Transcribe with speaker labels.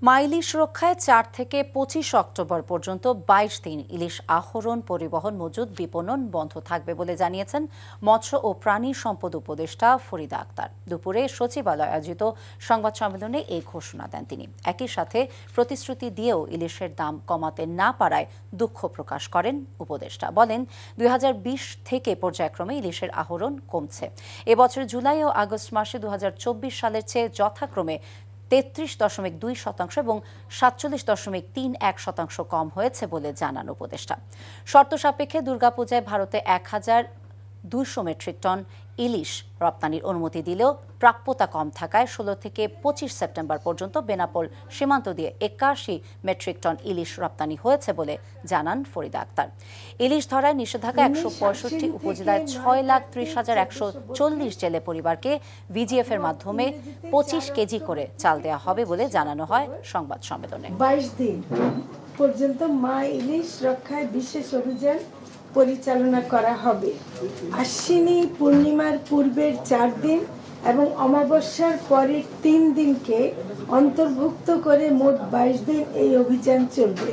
Speaker 1: মা ইলিশ রক্ষায় ৪ থেকে ২৫ অক্টোবর পর্যন্ত ২২ দিন ইলিশ আহরণ, পরিবহন, মজুত, বিপণন বন্ধ থাকবে বলে জানিয়েছেন মৎস্য ও প্রাণী সম্পদ উপদেষ্টা ফরিদা আক্তার। দুপুরে সচিবালয়ে আয়োজিত সংবাদ সম্মেলনে এই ঘোষণা দেন তিনি। একই সাথে প্রতিশ্রুতি দিয়েও ইলিশের দাম কমাতে না পারায় দুঃখ প্রকাশ করেন উপদেষ্টা। বলেন, ২০২০ থেকে পর্যায়ক্রমে ইলিশের আহরণ কমছে। এবছর জুলাই ও আগস্ট মাসে ২০২৪ সালের চেয়ে যথাক্রমে ৩৩.২% এবং ৪৭.৩১% কম হয়েছে বলে জানান উপদেষ্টা। শর্ত সাপেক্ষে দুর্গাপূজায় ভারতে ১,২০০ মেট্রিক টন ইলিশ রপ্তানির অনুমতি দিলেও প্রাপ্যতা কম থাকায় ১৬ থেকে ২৫ সেপ্টেম্বর পর্যন্ত বেনাপোল সীমান্ত দিয়ে ৮১ মেট্রিক টন ইলিশ রপ্তানি হয়েছে বলে জানান ফরিদা আক্তার। ইলিশ ধরায় নিষেধাজ্ঞা ১৬৫ উপজেলায় ৬,৩০,১৪০ জেলে পরিবারকে ভিজিএফ এর মাধ্যমে ২৫ কেজি করে চাল দেওয়া হবে বলে জানানো হয় সংবাদ সম্মেলনে।
Speaker 2: ২২ দিন পর্যন্ত মা ইলিশ রক্ষায় বিশেষ অভিযান পরিচালনা করা হবে। আশ্বিনী পূর্ণিমার পূর্বের ৪ দিন এবং অমাবস্যার পরের ৩ দিনকে অন্তর্ভুক্ত করে মোট ২২ দিন এই অভিযান চলবে।